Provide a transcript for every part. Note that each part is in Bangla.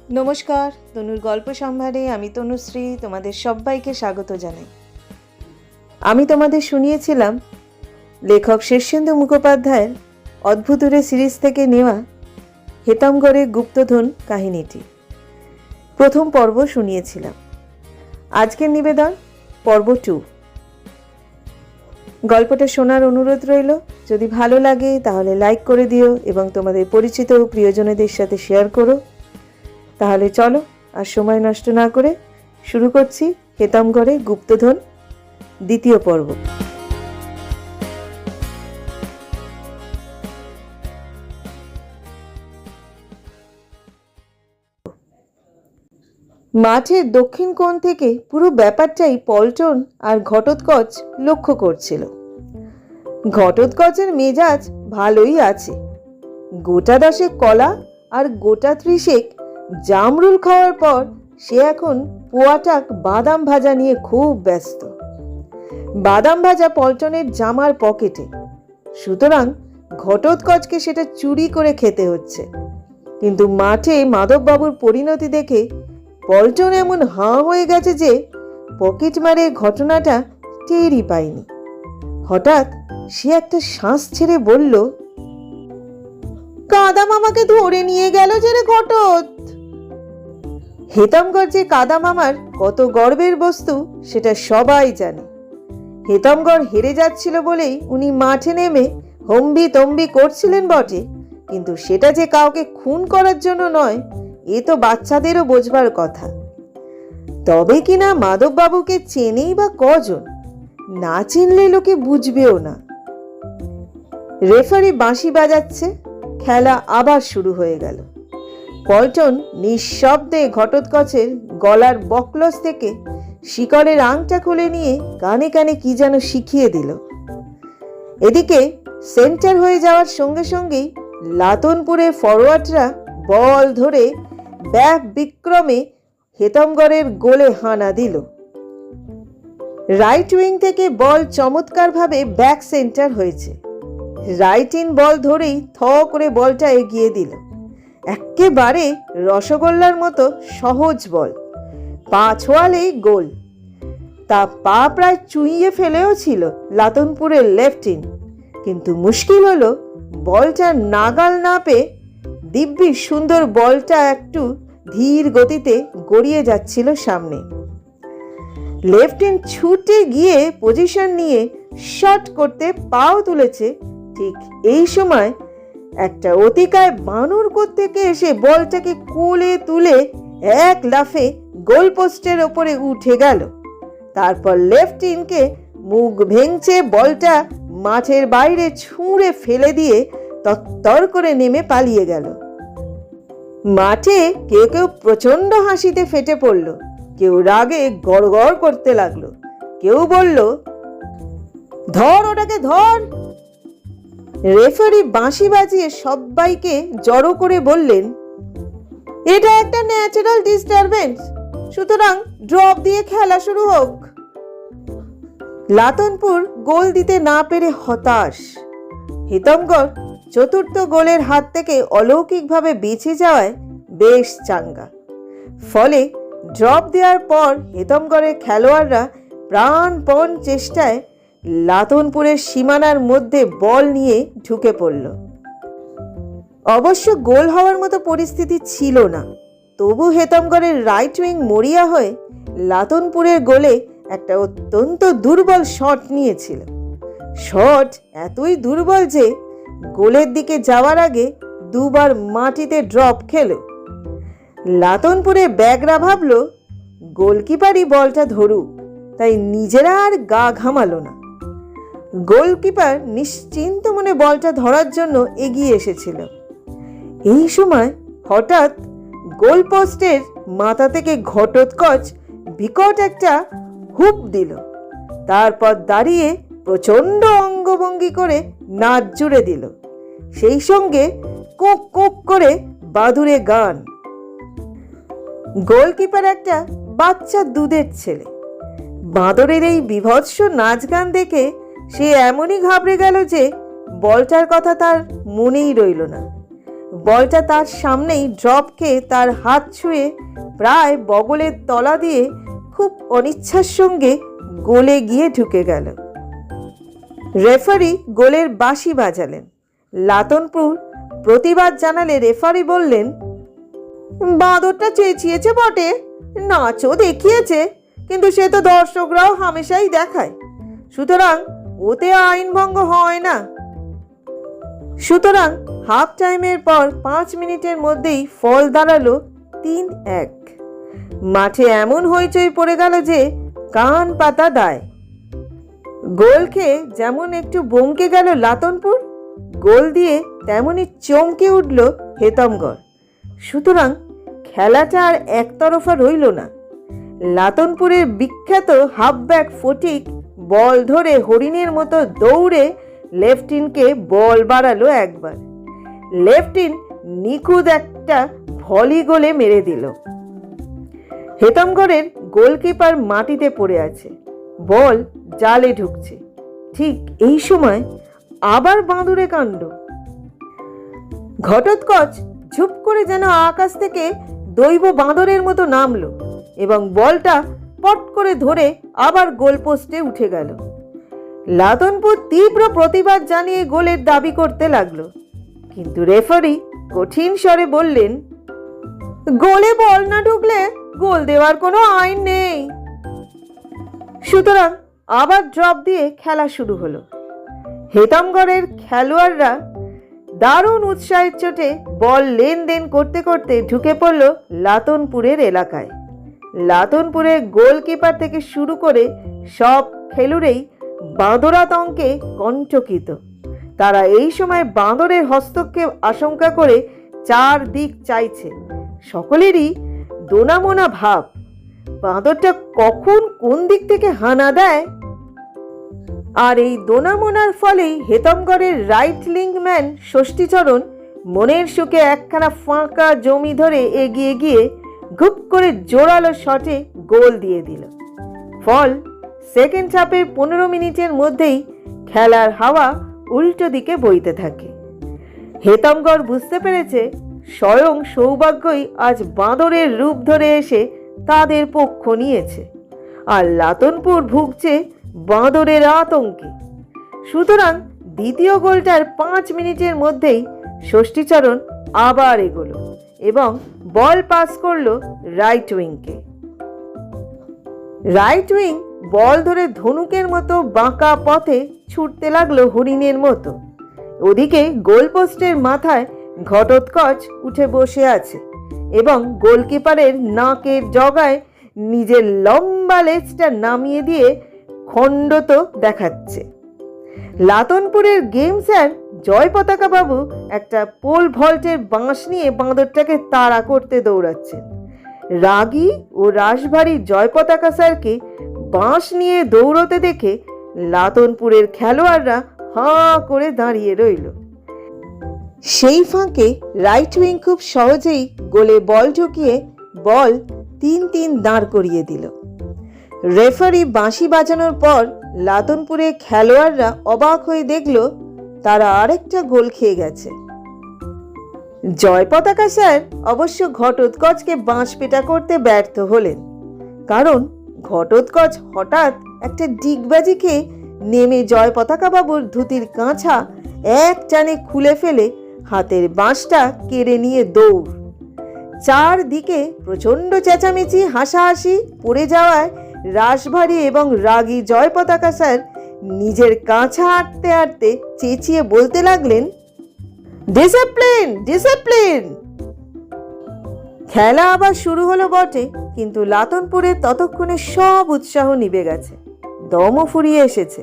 নমস্কার, তনুর গল্প সম্ভারে আমি তনুশ্রী তোমাদের সবাইকে স্বাগত জানাই। আমি তোমাদের শুনিয়েছিলাম লেখক শীর্ষেন্দু মুখোপাধ্যায়ের অদ্ভুতুরে সিরিজ থেকে নেওয়া হেতমগড়ের গুপ্তধন কাহিনীটি। প্রথম পর্ব শুনিয়েছিলাম। আজকের নিবেদন পর্ব 2। গল্পটা শোনার অনুরোধ রইল। যদি ভালো লাগে তাহলে লাইক করে দিও এবং তোমাদের পরিচিত ও প্রিয়জনদের সাথে শেয়ার করো। তাহলে চলো আর সময় নষ্ট না করে শুরু করছি হেতমগড়ের গুপ্তধন দ্বিতীয় পর্ব। মাঠের দক্ষিণ কোণ থেকে পুরো ব্যাপারটাই পল্টন আর ঘটোৎকচ লক্ষ্য করছিল। ঘটোৎকচের মেজাজ ভালোই আছে। গোটা 10 কলা আর গোটা 30 জামরুল খাওয়ার পর সে এখন পোয়াটাক বাদাম ভাজা নিয়ে খুব ব্যস্ত। বাদাম ভাজা পল্টনের জামার পকেটে, সুতরাং ঘটোৎকচকে সেটা চুরি করে খেতে হচ্ছে। কিন্তু মাঠে মাধববাবুর পরিণতি দেখে পল্টন এমন হাঁ হয়ে গেছে যে পকেটমারের ঘটনাটা টেরই পায়নি। হঠাৎ সে একটা শ্বাস ছেড়ে বলল, কাদা মামাকে ধরে নিয়ে গেল যে রে ঘটোৎ। হেতমগড় যে কাদা মামার কত গর্বের বস্তু সেটা সবাই জানে। হেতমগড় হেরে যাচ্ছিল বলেই উনি মাঠে নেমে হম্বি তম্বি করছিলেন বটে, কিন্তু সেটা যে কাউকে খুন করার জন্য নয় এ তো বাচ্চাদেরও বোঝবার কথা। তবে কিনা মাধববাবুকে চেনেই বা কজন? না চিনলে লোকে বুঝবেও না। রেফারি বাঁশি বাজাচ্ছে, খেলা আবার শুরু হয়ে গেল। পল্টন নিঃশব্দে ঘটোৎকচের গলার বকলস থেকে শিকলের আংটা খুলে নিয়ে কানে কানে কি যেন শিখিয়ে দিল। এদিকে সেন্টার হয়ে যাওয়ার সঙ্গে সঙ্গেই লাতনপুরে ফরওয়ার্ডরা বল ধরে ব্যাক বিক্রমে হেতমগড়ের গোলে হানা দিল। রাইট উইং থেকে বল চমৎকারভাবে ব্যাক সেন্টার হয়েছে। রাইট ইন বল ধরেই থ করে বলটা এগিয়ে দিল। একেবারে রসগোল্লার মতো সহজ বল, পা ছোঁয়ালেই গোল। তা পা প্রায় চুইয়ে ফেলেও ছিল লাতনপুরের লেফট ইন, কিন্তু মুশকিল হলো বলটা নাগাল না পেয়ে দিব্যি সুন্দর বলটা একটু ধীর গতিতে গড়িয়ে যাচ্ছিল সামনে। লেফট ইন ছুটে গিয়ে পজিশন নিয়ে শট করতে পাও তুলেছে। ঠিক এই সময় একটা অতিকায় বানর থেকে এসে বলটাকে কোলে তুলে এক লাফে গোল পোস্টের ওপরে উঠে গেল। তারপর লেফট ইনকে মুখ ভেঙচে বলটা মাঠের বাইরে ছুঁড়ে ফেলে দিয়ে তত্তর করে নেমে পালিয়ে গেল। মাঠে কেউ কেউ প্রচন্ড হাসিতে ফেটে পড়ল, কেউ রাগে গড়গড় করতে লাগলো, কেউ বলল, ধর ওটাকে ধর। রেফারি বাঁশি বাজিয়ে সবাইকে জড়ো করে বললেন, এটা একটা ন্যাচারাল ডিস্টারবেন্স, সুতরাং ড্রপ দিয়ে খেলা শুরু হোক। লাতনপুর গোল দিতে না পেরে হতাশ। হেতমগড় চতুর্থ গোলের হাত থেকে অলৌকিকভাবে বেঁচে যাওয়ায় বেশ চাঙ্গা। ফলে ড্রপ দেওয়ার পর হেতমগড়ের খেলোয়াড়রা প্রাণপণ চেষ্টায় লাতনপুরের সীমানার মধ্যে বল নিয়ে ঢুকে পড়ল। অবশ্য গোল হওয়ার মতো পরিস্থিতি ছিল না, তবু হেতমগড়ের রাইট উইং মরিয়া হয়ে লাতনপুরের গোলে একটা অত্যন্ত দুর্বল শট নিয়েছিল। শট এতই দুর্বল যে গোলের দিকে যাওয়ার আগে দুবার মাটিতে ড্রপ খেল। লাতনপুরের ব্যাগরা ভাবল গোলকিপারই বলটা ধরুক, তাই নিজেরা আর গা ঘামালো না। গোলকিপার নিশ্চিন্ত মনে বলটা ধরার জন্য এগিয়ে এসেছিল। এই সময় হঠাৎ গোল পোস্টের মাথা থেকে ঘটোৎকচ বিকট একটা হুপ দিল। তারপর দাঁড়িয়ে প্রচন্ড অঙ্গভঙ্গি করে নাচ জুড়ে দিল, সেই সঙ্গে কোক কোক করে বাদুড়ে গান। গোলকিপার একটা বাচ্চা দুধের ছেলে। বাঁদরের এই বিভৎস নাচ গান দেখে সে এমনই ঘাবড়ে গেল যে বলটার কথা তার মনেই রইল না। বলটা তার সামনেই ড্রপ খেয়ে তার হাত ছুঁয়ে প্রায় বগলের তলা দিয়ে খুব অনিচ্ছার সঙ্গে গোলে গিয়ে ঢুকে গেল। রেফারি গোলের বাঁশি বাজালেন। লাতনপুর প্রতিবাদ জানালে রেফারি বললেন, বাঁদরটা চেঁচিয়েছে বটে, নাচও দেখিয়েছে, কিন্তু সে তো দর্শকরাও হামেশাই দেখায়, সুতরাং ওতে আইন ভঙ্গ হয় না। সুতরাং হাফ টাইমের পর 5 মিনিটের মধ্যেই ফল দাঁড়ালো 3-1। মাঠে এমন হইচই পড়ে গেল যে কান পাতা দায়। গোল খেয়ে যেমন একটু বমকে গেল লাতনপুর, গোল দিয়ে তেমনি চমকে উঠল হেতমগড়। সুতরাং খেলাটা আর একতরফা রইল না। লাতনপুরের বিখ্যাত হাফব্যাক ফটিক বল ধরে হরিণের মতো দৌড়ে লেফটিনকে বল বাড়ালো একবার। লেফটিন নিখুঁত একটা ভলি গোলে মেরে দিল। হেতমগড়ের গোলকিপার মাটিতে পড়ে আছে, বল জালে ঢুকছে। ঠিক এই সময় আবার বাঁদুরে কাণ্ড। ঘটোৎকচ ঝুপ করে যেন আকাশ থেকে দৈব বাঁদরের মতো নামলো এবং বলটা পট করে ধরে আবার গোলপোস্টে উঠে গেল। লাতনপুর তীব্র প্রতিবাদ জানিয়ে গোলের দাবি করতে লাগলো, কিন্তু রেফারি কঠিন স্বরে বললেন, গোলে বল না ঢুকলে গোল দেওয়ার কোনো আইন নেই। সুতরাং আবার ড্রপ দিয়ে খেলা শুরু হলো। হেতমগড়ের খেলোয়াড়রা দারুণ উৎসাহের চোটে বল লেনদেন করতে করতে ঢুকে পড়ল লাতনপুরের এলাকায়। লাতনপুরের গোলকিপার থেকে শুরু করে সব খেলুড়েই বাঁদরাতঙ্কে কণ্টকিত। তারা এই সময় বাঁদরের হস্তক্ষেপ আশঙ্কা করে চারদিক চাইছে। সকলেরই দোনামোনা ভাব, বাঁদরটা কখন কোন দিক থেকে হানা দেয়। আর এই দোনামোনার ফলেই হেতমগড়ের রাইট লিঙ্কম্যান ষষ্ঠীচরণ মনের সুখে একখানা ফাঁকা জমি ধরে এগিয়ে গিয়ে ঘুপ করে জোরালো শটে গোল দিয়ে দিল। ফল সেকেন্ড হাফের 15 মিনিটের মধ্যেই খেলার হাওয়া উল্টো দিকে বইতে থাকে। হেতমগড় বুঝতে পেরেছে স্বয়ং সৌভাগ্যই আজ বাঁদরের রূপ ধরে এসে তাদের পক্ষ নিয়েছে, আর লাতনপুর ভুগছে বাঁদরের আতঙ্কে। সুতরাং দ্বিতীয় গোলটার 5 মিনিটের মধ্যেই ষষ্ঠীচরণ আবার এগোলো এবং বল পাস করলো রাইট উইংকে। রাইট উইং বল ধরে ধনুকের মতো বাঁকা পথে ছুটতে লাগলো হরিণের মতো। ওদিকে গোলপোস্টের মাথায় ঘটোৎকচ উঠে বসে আছে এবং গোলকিপারের নাকের জগায় নিজের লম্বা লেজটা নামিয়ে দিয়ে খণ্ডত দেখাচ্ছে। লাতনপুরের গেম স্যার জয় পতাকা বাবু একটা পোল ভল্টের বাঁশ নিয়ে বাঁদরটাকে তাড়া করতে দৌড়াচ্ছেন। রাগী ও রাশভারী জয় পতাকা স্যারকে বাঁশ নিয়ে দৌড়তে দেখে লাতনপুরের খেলোয়াড়রা হাঁ করে দাঁড়িয়ে রইল। সেই ফাঁকে রাইট উইং খুব সহজেই গোলে বল ঢুকিয়ে বল 3-3 দাঁড় করিয়ে দিল। রেফারি বাঁশি বাজানোর পর লাতনপুরের খেলোয়াড়রা অবাক হয়ে দেখল তারা আরেকটা গোল খেয়ে গেছে। জয় পতাকা স্যার অবশ্য ঘটোৎকচকে বাঁশ পেটা করতে ব্যর্থ হলেন, কারণ ঘটোৎকচ হঠাৎ একটা ডিগবাজি খেয়ে নেমে জয় পতাকা বাবুর ধুতির কাঁচা এক টানে খুলে ফেলে হাতের বাঁশটা কেড়ে নিয়ে দৌড়। চারদিকে প্রচণ্ড চেঁচামেচি, হাসাহাসি পড়ে যাওয়ায় রাশভারী এবং রাগী জয় পতাকা স্যার নিজের কাঁচা হাঁটতে হাঁটতে চেঁচিয়ে বলতে লাগলেন, ডিসিপ্লিন ডিসিপ্লিন। খেলা আবার শুরু হলো বটে, কিন্তু লাতনপুরের ততক্ষণে সব উৎসাহ নিভে গেছে, দমও ফুরিয়ে এসেছে।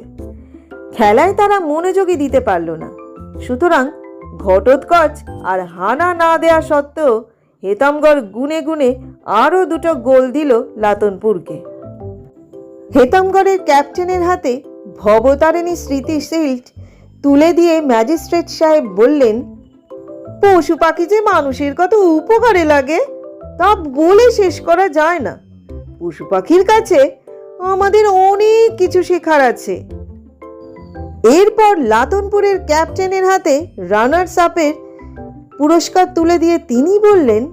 খেলায় তারা মনোযোগী দিতে পারল না। সুতরাং ঘটোৎকচ আর হানা না দেয়া সত্ত্বেও হেতমগড় গুনে গুনে আরও 2টো গোল দিল লাতনপুরকে। হেতমগড়ের ক্যাপ্টেনের হাতে ভবতারিণী স্মৃতি শিল্ড তুলে দিয়ে ম্যাজিস্ট্রেট সাহেব বললেন, পশু পাখি যে মানুষের কত উপকারে লাগে তা বলে শেষ করা যায় না। পশু পাখির কাছে আমাদের অনেক কিছু শেখার আছে। এরপর লাতনপুরের ক্যাপ্টেনের হাতে রানার্স আপের পুরস্কার তুলে দিয়ে তিনি বললেন,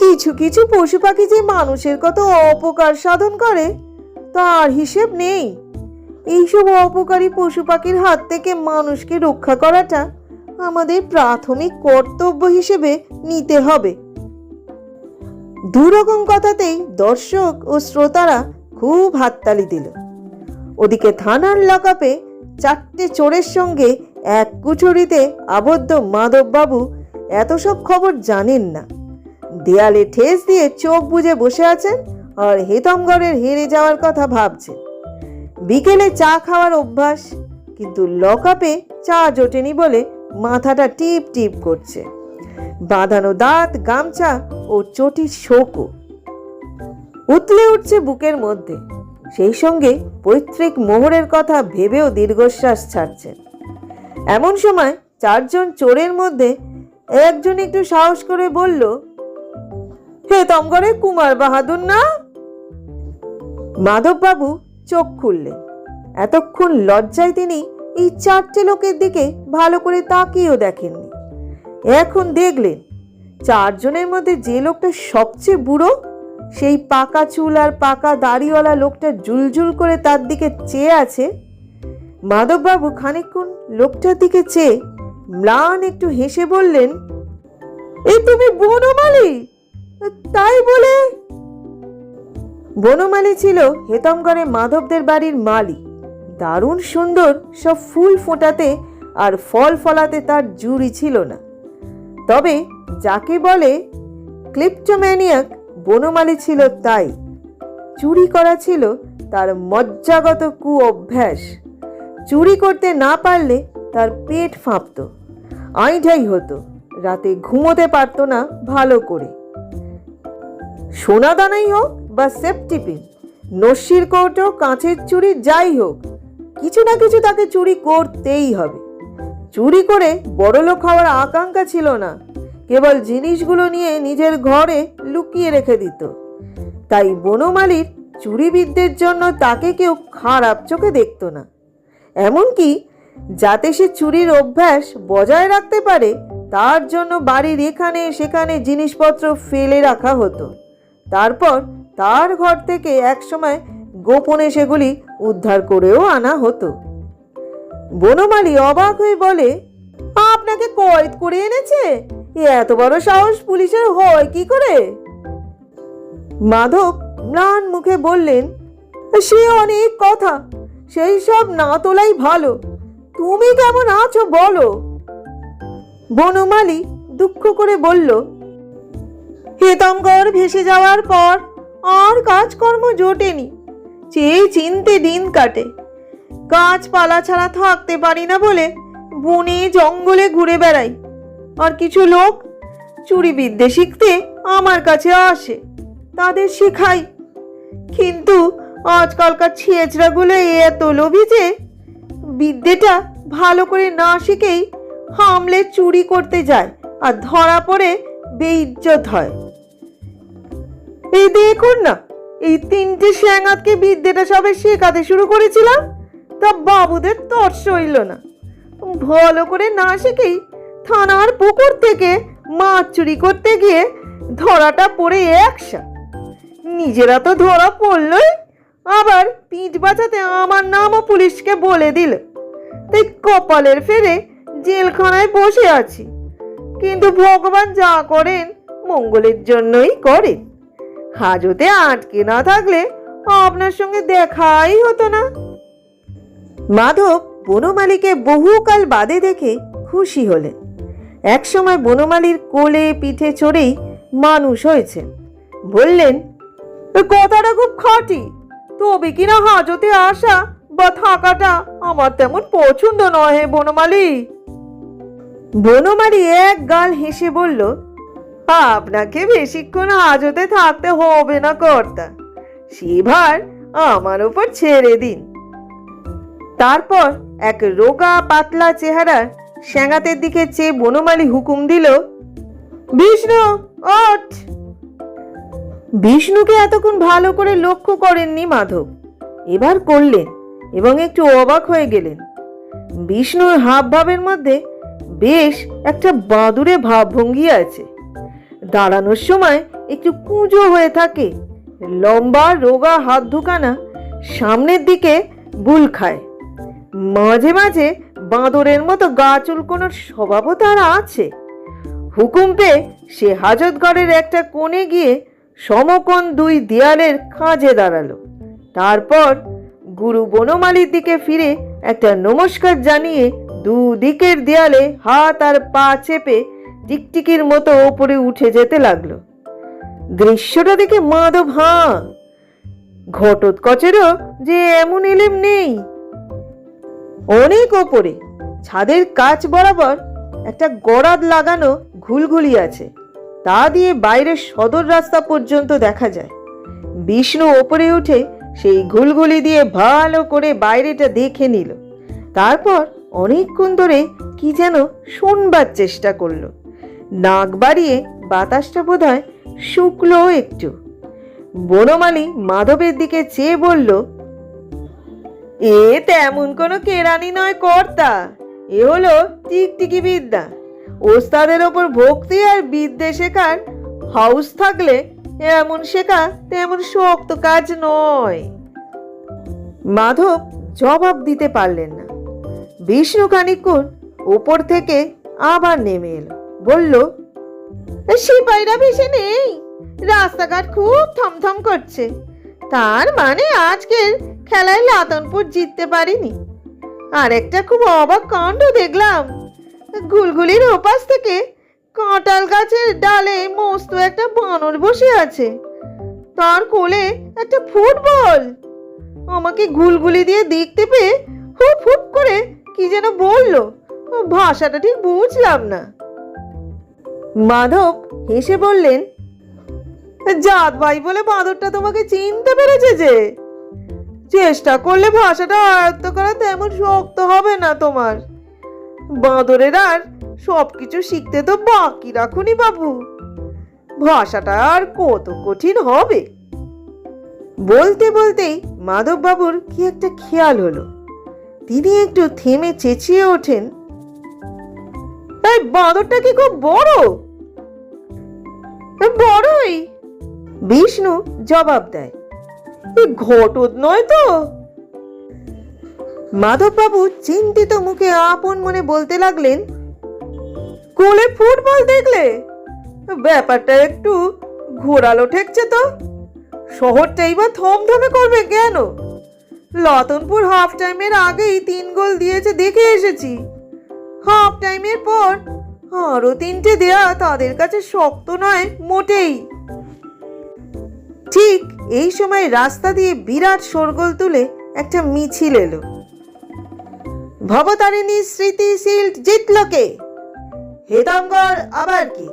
কিছু কিছু পশু পাখি যে মানুষের কত অপকার সাধন করে তার হিসেব নেই। এইসব অপকারী পশু পাখির হাত থেকে মানুষকে রক্ষা করাটা আমাদের প্রাথমিক কর্তব্য হিসেবে নিতে হবে। দুরকম কথাতেই দর্শক ও শ্রোতারা খুব হাততালি দিল। ওদিকে থানার লকআপে 4টে চোরের সঙ্গে এক কুঠুরিতে আবদ্ধ মাধববাবু এত সব খবর জানেন না। দেয়ালে ঠেস দিয়ে চোখ বুজে বসে আছেন আর হেতমগড়ের হেরে যাওয়ার কথা ভাবছেন। বিকেলে চা খাওয়ার অভ্যাস, কিন্তু লকআপে চা জোটেনি বলে মাথাটা টিপ টিপ করছে। বাঁধানো দাঁত, গামছা ও চটির শোকও উতলে উঠছে বুকের মধ্যে। সেই সঙ্গে পৈতৃক মোহরের কথা ভেবেও দীর্ঘশ্বাস ছাড়ছেন। এমন সময় 4 জন চোরের মধ্যে একজন একটু সাহস করে বলল, হেতমগড়ের কুমার বাহাদুর না? মাধববাবু চোখ খুললেন। এতক্ষণ লজ্জায় তিনি এই 4টে লোকের দিকে ভালো করে তাকিয়েও দেখেননি। এখন দেখলেন 4 জনের মধ্যে যে লোকটা সবচেয়ে বুড়ো, সেই পাকা চুল আর পাকা দাড়িওয়ালা লোকটা জুলজুল করে তার দিকে চেয়ে আছে। মাধববাবু খানিকক্ষণ লোকটার দিকে চেয়ে ম্লান একটু হেসে বললেন, এই তুমি বনমালী? তাই বলে? বনমালী ছিল হেতমগড়ে মাধবদের বাড়ির মালি। দারুণ সুন্দর সব ফুল ফোটাতে আর ফল ফলাতে তার জুড়ি ছিল না। তবে যাকে বলে ক্লিপ্টোম্যানিয়াক, বনমালী ছিল তাই। চুরি করা ছিল তার মজ্জাগত কু অভ্যাস। চুরি করতে না পারলে তার পেট ফাঁপত, আইঢাই হতো, রাতে ঘুমোতে পারত না ভালো করে। সোনাদানাই হোক বা সেফটি পিন, নস্যির কৌটো, কাঁচের চুড়ি, যাই হোক, কিছু না কিছু তাকে চুরি করতেই হবে। চুরি করে বড়লোক হওয়ার আকাঙ্ক্ষা ছিল না, কেবল জিনিসগুলো নিয়ে নিজের ঘরে লুকিয়ে রেখে দিত। তাই বনমালীর চুরিবিদদের জন্য তাকে কেউ খারাপ চোখে দেখত না। এমনকি যাতে সে চুরির অভ্যাস বজায় রাখতে পারে তার জন্য বাড়ির এখানে সেখানে জিনিসপত্র ফেলে রাখা হতো। তারপর তার ঘর থেকে একসময় গোপনে সেগুলি উদ্ধার করেও আনা হতো। বনমালী অবাক হয়ে বলে, আপনাকে কয়েদ করে এনেছে? এত বড় সাহস পুলিশের হয় কি করে? মাধব ম্লান মুখে বললেন, সে অনেক কথা, সেই সব না তোলাই ভালো। তুমি কেমন আছো বলো? বনমালী দুঃখ করে বলল, হেতমগড় ভেসে যাওয়ার পর আর কাজকর্ম জোটেনি, চেয়ে চিনতে দিন কাটে। গাছপালা ছাড়া থাকতে পারি না বলে বনে জঙ্গলে ঘুরে বেড়াই। আর কিছু লোক চুরিবিদ্যে শিখতে আমার কাছে আসে, তাদের শেখাই। কিন্তু আজকালকার ছেঁচড়াগুলো এত লোভী যে বিদ্যেটা ভালো করে না শিখেই হামলে চুরি করতে যায় আর ধরা পড়ে বেইজ্জত হয়। এই দেখুন না, এই 3টে শ্যাঙাতকে বিদ্যেটা সবে শেখাতে শুরু করেছিলাম, তা বাবুদের তর সইল না। ভালো করে না শিখেই থানার পুকুর থেকে মাছ চুরি করতে গিয়ে ধরাটা পড়ে একসা। নিজেরা তো ধরা পড়লই, আবার পিঠ বাঁচাতে আমার নামও পুলিশকে বলে দিল। তাই কপালের ফেরে জেলখানায় বসে আছি। কিন্তু ভগবান যা করেন মঙ্গলের জন্যই করেন। হাজতে আটকে না থাকলে আপনার সঙ্গে দেখাই হতো না। মাধব বনমালীকে বহুকাল বাদে দেখে খুশি হলেন। একসময় বনমালীর কোলে পিঠে চড়েই মানুষ হয়েছেন। বললেন, কথাটা খুব খাঁটি, তবে কিনা হাজতে আসা বা থাকাটা আমার তেমন পছন্দ নয় হে বনমালী। বনমালী এক গাল হেসে বলল, আপনাকে বেশিক্ষণ হাজতে থাকতে হবে না কর্তা, সে ভার আমার উপর ছেড়ে দিন। তারপর এক রোগা পাতলা চেহারার শ্যাঙাতের দিকে চেয়ে বনমালী হুকুম দিল, বিষ্ণু ওঠ। বিষ্ণুকে এতক্ষণ ভালো করে লক্ষ্য করেননি মাধব, এবার করলেন এবং একটু অবাক হয়ে গেলেন। বিষ্ণুর হাবভাবের মধ্যে বেশ একটা বাঁদুরে ভাবভঙ্গি আছে। দাঁড়ানোর সময় একটু কুঁজো হয়ে থাকে, লম্বা রোগা হাত দুখানা সামনের দিকে বুল খায়। মাঝে মাঝে বাঁদরের মতো গা চুলকোনোর স্বভাবও তার আছে। হুকুম পেয়ে সে হাজতঘরের একটা কোণে গিয়ে সমকোণ দুই দেয়ালের খাঁজে দাঁড়ালো। তারপর গুরু বনমালীর দিকে ফিরে একটা নমস্কার জানিয়ে দুদিকের দেয়ালে হাত আর পা চেপে টিকটিকির মতো ওপরে উঠে যেতে লাগলো। দৃশ্যটা দেখে মাধব হাঁ, ঘটোৎকচেরও যে এমন এলেম নেই। অনেক ওপরে ছাদের কাচ বরাবর একটা গরাদ লাগানো ঘুলঘুলি আছে, তা দিয়ে বাইরের সদর রাস্তা পর্যন্ত দেখা যায়। বিষ্ণু ওপরে উঠে সেই ঘুলঘুলি দিয়ে ভালো করে বাইরেটা দেখে নিল। তারপর অনেকক্ষণ ধরে কি যেন শুনবার চেষ্টা করলো। নাক বাড়িয়ে বাতাসটা বোধহয় শুকলো একটু। বনমালী মাধবের দিকে চেয়ে বলল, এ তেমন কোনো কেরানি নয় কর্তা, এ হলো টিকটিকি বিদ্যা। ওস্তাদের ওপর ভক্তি আর বিদ্যে শেখার হাউস থাকলে এমন শেখা তেমন শক্ত কাজ নয়। মাধব জবাব দিতে পারলেন না। বিষ্ণু খানিকক্ষণ ওপর থেকে আবার নেমে এলো, বলল, সিপাহীরা বেশি নেই, রাস্তাঘাট খুব থমথম করছে। তার মানে আজকের খেলায় লাতনপুর জিততে পারিনি। আর একটা খুব অবাক কাণ্ড দেখলাম, ঘুলঘুলির ওপাশ থেকে কাঁঠাল গাছের ডালে মস্ত একটা বানর বসে আছে, তার কোলে একটা ফুটবল। আমাকে ঘুলঘুলি দিয়ে দেখতে পেয়ে হুপ হুপ করে কি যেন বললো, ভাষাটা ঠিক বুঝলাম না। মাধব হেসে বললেন, জাত ভাই বলে বাঁদরটা তোমাকে চিনতে পেরেছে যে। চেষ্টা করলে ভাষাটা আয়ত্ত করা তেমন শক্ত হবে না তোমার। বাঁদরের আর সবকিছু শিখতে তো বাকি রাখুনি বাবু, ভাষাটা আর কত কঠিন হবে। বলতে বলতেই মাধব বাবুর কি একটা খেয়াল হলো। তিনি একটু থেমে চেঁচিয়ে ওঠেন, এই বাঁদরটা কি খুব বড়? বড়ই, বিষ্ণু জবাব দেয়। ঘটোৎ নয় তো? মাধব বাবু চিন্তিত মুখে আপন মনে বলতে লাগলেন, কোলে ফুটবল দেখলে? ব্যাপারটা একটু ঘোরালো ঠেকছে তো। শহরটাই বা থমথমে করবে কেন? লতনপুর হাফ টাইমের আগেই 3 গোল দিয়েছে দেখে এসেছি। হাফ টাইমের পর আরো 3টে দেয়া তাদের কাছে শক্ত নয় মোটেই। ঠিক এই সময় রাস্তা দিয়ে বিরাট শোরগোল তুলে একটা মিছিল এলো। ভবতারিণী স্মৃতি শিল্ড জিতল কে? হেতমগড় আবার কি?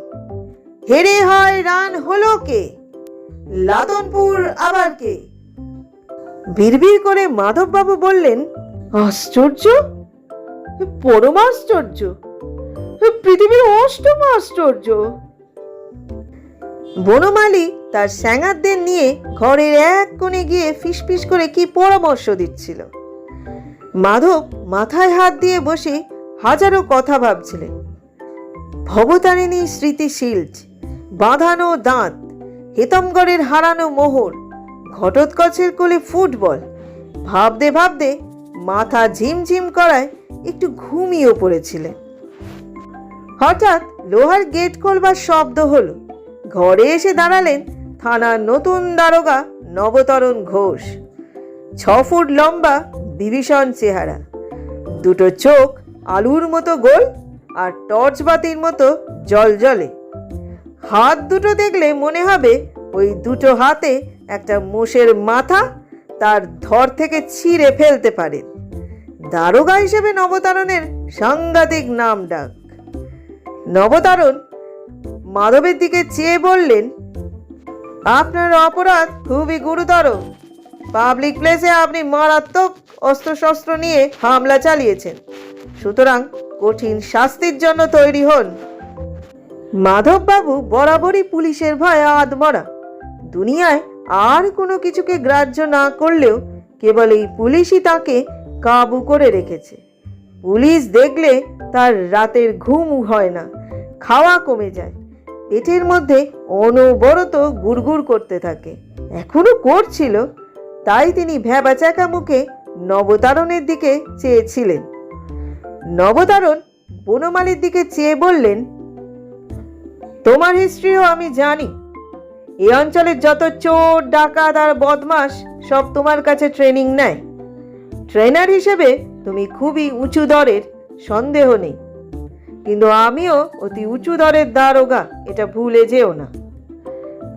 হেরে হয় রান হলো কে? লাতনপুর আবার কে? বিড়বিড় করে মাধববাবু বললেন, আশ্চর্য, পরম আশ্চর্য, পৃথিবীর অষ্টম আশ্চর্য। বনমালী তার স্যাঙারদের নিয়ে ঘরের এক কোণে গিয়ে ফিসফিস করে কি পরামর্শ দিচ্ছিল। মাধব মাথায় হাত দিয়ে বসে হাজারো কথা ভাবছিলেন। ভবতারিণী স্মৃতি শিল্ড, বাঁধানো দাঁত, হেতমগড়ের হারানো মোহর, ঘটোৎকচের কোলে ফুটবল। ভাবতে ভাবতে মাথা ঝিমঝিম করায় একটু ঘুমিয়ে পড়েছিলেন। হঠাৎ লোহার গেট খোলবার শব্দ হলো। ঘরে এসে দাঁড়ালেন থানার নতুন দারোগা নবতরণ ঘোষ। 6 ফুট লম্বা, বিভীষণ চেহারা, দুটো চোখ আলুর মতো গোল আর টর্চ বাতির মতো জলজলে। হাত দুটো দেখলে মনে হবে ওই দুটো হাতে একটা মোষের মাথা তার ধর থেকে ছিঁড়ে ফেলতে পারেন। দারোগা হিসেবে নবতারণের সাংঘাতিক নাম ডাক। নবতারণ মাধবের দিকে চেয়ে বললেন, আপনার অপরাধ খুবই গুরুতর। পাবলিক প্লেসে আপনি মারাত্মক অস্ত্রশস্ত্র নিয়ে হামলা চালিয়েছেন, সুতরাং কঠিন শাস্তির জন্য তৈরি হন। মাধববাবু বরাবরই পুলিশের ভয়ে আধমরা। দুনিয়ায় আর কোনো কিছুকে গ্রাহ্য না করলেও কেবল এই পুলিশই তাকে কাবু করে রেখেছে। পুলিশ দেখলে তার রাতের ঘুম হয় না, খাওয়া কমে যায়, পেটের মধ্যে অনবরত গুড়গুড় করতে থাকে। এখনো করছিল, তাই তিনি ভ্যাবাচাকা মুখে নবতারণের দিকে চেয়েছিলেন। নবতারণ বনমালীর দিকে চেয়ে বললেন, তোমার হিস্ট্রিও আমি জানি। এই অঞ্চলের যত চোর, ডাকাত আর বদমাস সব তোমার কাছে ট্রেনিং নেয়। ট্রেনার হিসেবে তুমি খুবই উঁচু দরের, সন্দেহ নেই, কিন্তু আমিও অতি উঁচু দরের দারোগা, এটা ভুলে যেও না।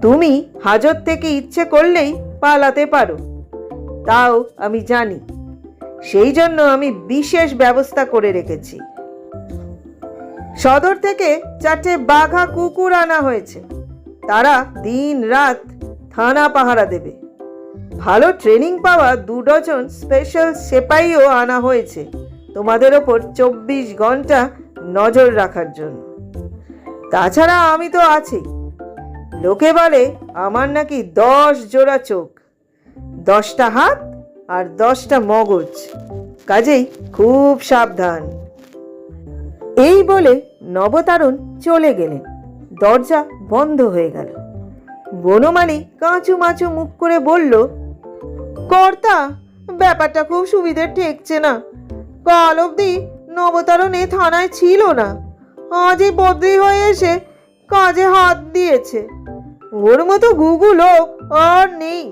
তুমি হাজত থেকে ইচ্ছে করলেই পালাতে পারো, তাও আমি জানি। সেই জন্য আমি বিশেষ ব্যবস্থা করে রেখেছি। সদর থেকে 4টে বাঘা কুকুর আনা হয়েছে, তারা দিন রাত থানা পাহারা দেবে। ভালো ট্রেনিং পাওয়া 2 ডজন স্পেশাল সেপাইও আনা হয়েছে তোমাদের ওপর 24 ঘন্টা নজর রাখার জন্য। তাছাড়া আমি তো আছি। লোকে বলে আমার নাকি 10 জোড়া চোখ, 10টা হাত আর 10টা মগজ, কাজেই খুব সাবধান। এই বলে নবতারণ চলে গেলেন। দরজা বন্ধ হয়ে গেল। বনমালী কাঁচু মাচু মুখ করে বলল, কর্তা, ব্যাপারটা খুব সুবিধে ঠেকছে না। কাল অবধি নবতারণ এ থানায় ছিল না, আজ এই বদলি হয়ে এসে কাজে হাত দিয়েছে। ওর মতো ঘুঘু লোক আর নেই।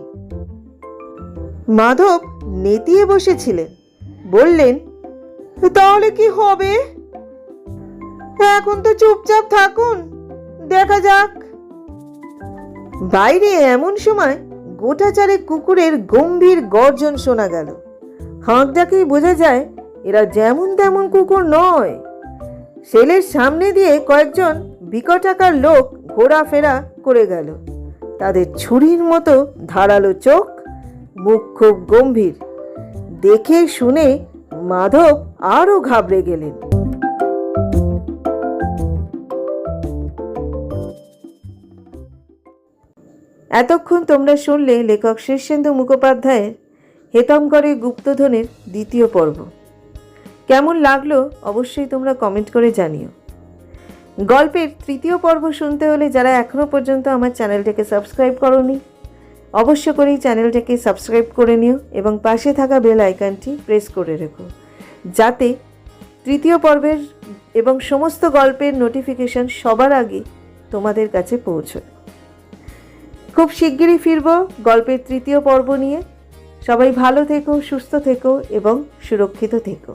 মাধব নেতিয়ে বসেছিলেন, বললেন, তাহলে কি হবে? এখন তো চুপচাপ থাকুন, দেখা যাক। বাইরে এমন সময় গোটা চারেক কুকুরের গম্ভীর গর্জন শোনা গেল। হাঁক ডাকেই বোঝা যায় এরা যেমন তেমন কুকুর নয়। সেলের সামনে দিয়ে কয়েকজন বিকটাকার লোক ঘোরাফেরা করে গেল। তাদের ছুরির মতো ধারালো চোখ, মুখ খুব গম্ভীর। দেখে শুনে মাধব আরো ঘাবড়ে গেলেন। এতক্ষণ তোমরা শুনলে লেখক শীর্ষেন্দু মুখোপাধ্যায়ের হেতমকরে গুপ্তধনের 2য় পর্ব। কেমন লাগলো অবশ্যই তোমরা কমেন্ট করে জানিও। গল্পের 3য় পর্ব শুনতে হলে যারা এখনো পর্যন্ত আমার চ্যানেলটাকে সাবস্ক্রাইব করোনি, অবশ্য করেই চ্যানেলটাকে সাবস্ক্রাইব করে নিও এবং পাশে থাকা বেল আইকনটি প্রেস করে রেখো, যাতে 3য় পর্বের এবং সমস্ত গল্পের নোটিফিকেশন সবার আগে তোমাদের কাছে পৌঁছয়। খুব শিগগিরই ফিরব গল্পের 3য় পর্ব নিয়ে। সবাই ভালো থেকো, সুস্থ থেকো এবং সুরক্ষিত থেকো।